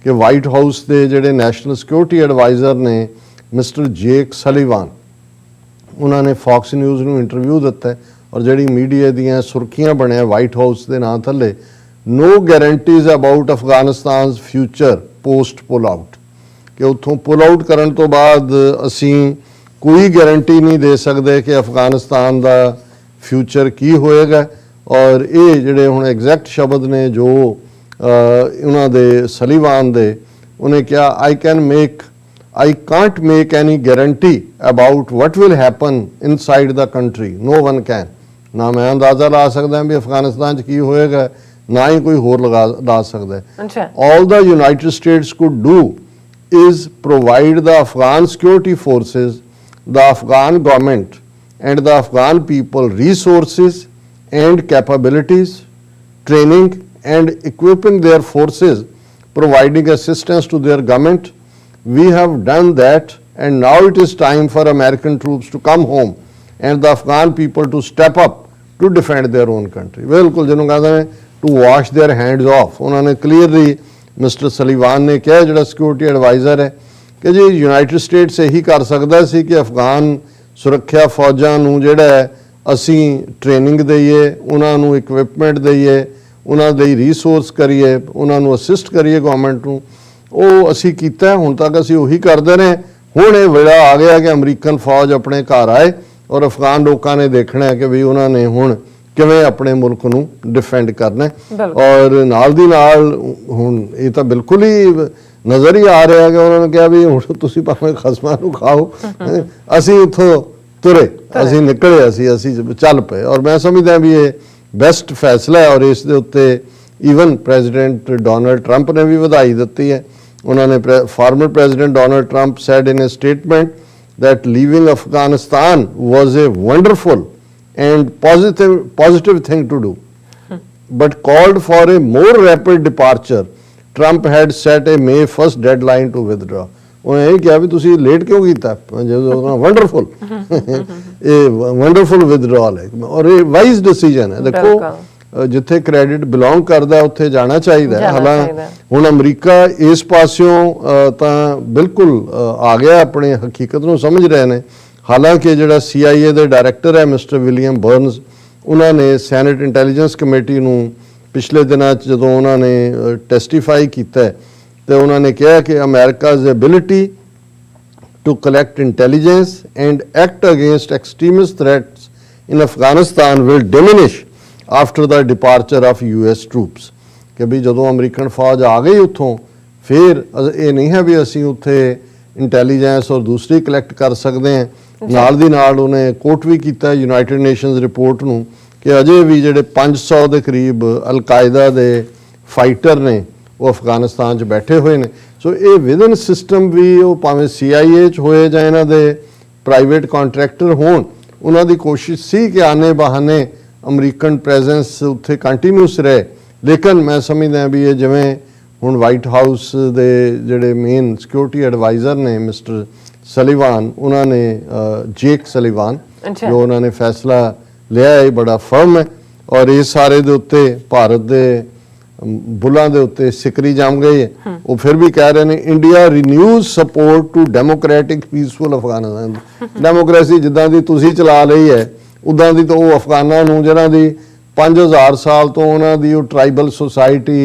कि white house के जिहड़े नैशनल सिक्योरिटी एडवाइज़र ने मिस्टर जेक सलीवान, उन्होंने फॉक्स न्यूज़ नूं इंटरव्यू दिता है और जिहड़ी मीडिया दीयां सुर्खियां बनिया वाइट हाउस के नाम थले, no guarantees about Afghanistan future post pull out, कि उत्थों पुल आउट करन तो बाद असीं कोई गारंटी नहीं दे सकते कि अफगानिस्तान का फ्यूचर की होएगा। और ये जिहड़े हुण एग्जैक्ट शब्द ने जो उन्हां दे सलीवान दे, उन्हें क्या I can't make any guarantee about what will happen inside the country, no one can. ना मैं अंदाज़ा ला सकदा भी अफगानिस्तान च की होएगा, ना ही कोई होर ला सकदा है। All the United states could do is provide the Afghan security forces, the Afghan government and the Afghan people resources and capabilities, training and equipping their forces, providing assistance to their government. We have done that, and now it is time for American troops to come home and the Afghan people to step up to defend their own country. बिल्कुल जिन्होंने कहते हैं to wash their hands off, उन्होंने clearly mister सलीवान ने कहा जिहड़ा security adviser है कि जी यूनाइटेड स्टेट्स यही कर सकता सी कि अफगान सुरक्षा फौजां नूं जिहड़ा है असीं ट्रेनिंग दईए, उन्हां नूं इक्विपमेंट दईए, उन्हां दे रिसोर्स करिए, उन्हां नूं असिस्ट करिए गवर्नमेंट नूं। ਉਹ ਅਸੀਂ ਕੀਤਾ, ਹੁਣ तक ਅਸੀਂ ਉਹੀ ਕਰਦੇ ਨੇ। ਹੁਣ ਇਹ ਵੇਲਾ आ गया कि अमरीकन फौज अपने घर आए और अफगान लोगों ने देखना है कि भी उन्होंने हुण किवें अपने मुल्क नूं डिफेंड करना है। और नाल दी नाल हुण ये तो बिल्कुल ही नज़र ही आ रहा है कि उन्होंने कहा भी हुण तुसीं भावें खसमां नूं खाओ, असीं उत्थों तुरे, असीं निकले, असीं चल पे। और मैं समझदा भी ये बेस्ट फैसला है और इस दे उत्ते ईवन प्रेजिडेंट डोनाल्ड ट्रंप ने भी बधाई दी है। उन्होंने farmer president Donald Trump said in a statement that leaving Afghanistan was a wonderful and positive thing to do, but called for a more rapid departure. Trump had set a May 1st deadline to withdraw. उन्हें यही कहा भी तुसी late क्यों कीता, wonderful ये wonderful withdrawal है और ये वाइज डिसीजन है। देखो जिथे क्रेडिट बिलोंग करता उत्थे जाना चाहिए। हालांकि हुण अमरीका इस पासियों तां बिल्कुल आ गया, अपनी हकीकत नूं समझ रहे हैं। हालांकि जिहड़ा CIA दे डायरैक्टर है मिस्टर विलियम बर्नस, उन्होंने सैनेट इंटैलीजेंस कमेटी नूं पिछले दिनों जदों उन्होंने टेस्टिफाई किया तो उन्होंने कहा कि America's ability to collect intelligence and act against extremist threats in Afghanistan will diminish after the departure of US troops. कि भी जदों अमरीकन फौज आ गई उत्थों फिर ये नहीं है भी असीं उत्थे इंटैलीजेंस और दूसरी कलैक्ट कर सकते हैं। नाल दी नाल उन्हें कोट भी किया यूनाइटेड नेशनस रिपोर्ट नूं कि अजे भी जिहड़े 500 के करीब अलकायदा के फाइटर ने वो अफगानिस्तान च बैठे हुए हैं। सो ये विद इन सिस्टम भी वो भावें CIA च होए जां इन्हां दे प्राइवेट कॉन्ट्रैक्टर होण, उन्हां दी कोशिश सी कि आने बहाने अमरीकन प्रेजेंस उत्थे कंटीन्यूस रहे। लेकिन मैं समझदा भी ये जिवें हुण वाइट हाउस दे जिहड़े मेन सिक्योरिटी एडवाइज़र ने मिस्टर सलीवान, उन्होंने जेक सलीवान, जो उन्होंने फैसला लिया है बड़ा फर्म है और इस सारे दे उत्ते भारत दे बुलां दे उत्ते सिकरी जम गई है। वो फिर भी कह रहे हैं India renews support to democratic peaceful Afghanistan. Democracy जिद्दां दी तुसीं चला रही है उदां दी तो वो अफगानां नूं जिन्हां दी 5000 साल तो उन्हां दी वो ट्राइबल सोसाइटी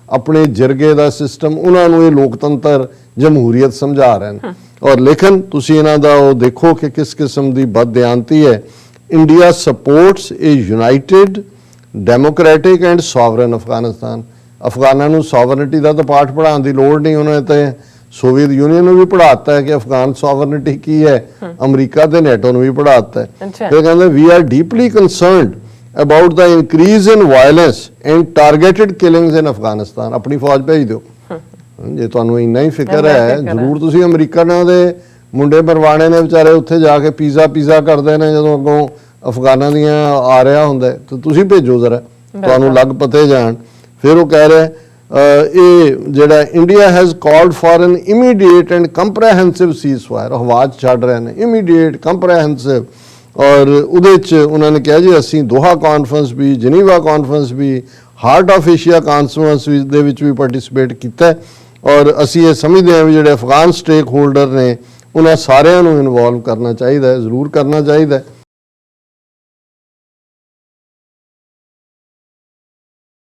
अपने जिरगे का सिस्टम उन्होंने ये लोकतंत्र जमहूरीयत समझा रहे हैं। और लेकिन तुसी इन्हां दा वो देखो कि किस किस्म की बददियानती है। India supports a united democratic and sovereign Afghanistan. अफगानां नूं सॉवरनिटी का तो पाठ पढ़ाने की लोड़ नहीं, उन्होंने तो सोवियत यूनियन में भी पढ़ाता है कि अफगान सॉवरनिटी की है, अमरीका ते नेटो ने भी पढ़ाता है। फिर कहते we are deeply concerned about the increase in violence and targeted killings in Afghanistan। अपनी फौज भेज दो जे तुहानू इन्ना ही फिक्र है। जरूर तुसी अमरीका दे मुंडे मरवाने ने बेचारे उत्थे जाके पीज़ा करते हैं जदों अगों अफगानां दियां आ रहा हुंदा तो तुसी भेजो जरा तुहानू लग पते जान। फिर वो कह रहे ये जिहड़ा India has called for an immediate and comprehensive seize fire. आवाज़ छड्ड रहे हैं इमीडिएट कंप्रेहेंसिव। और उन्होंने कहा जी असी दोहा कॉन्फ्रेंस भी, जिनीवा कॉन्फ्रेंस भी, हार्ट ऑफ एशिया कॉन्फ्रेंस भी पार्टिसिपेट किया ਔਰ ਅਸੀਂ ਇਹ ਸਮਝਦੇ ਹਾਂ ਵੀ ਜਿਹੜੇ ਅਫਗਾਨ ਸਟੇਕ ਹੋਲਡਰ ਨੇ ਉਹਨਾਂ ਸਾਰਿਆਂ ਨੂੰ ਇਨਵੋਲਵ ਕਰਨਾ ਚਾਹੀਦਾ ਹੈ, ਜ਼ਰੂਰ ਕਰਨਾ ਚਾਹੀਦਾ ਹੈ।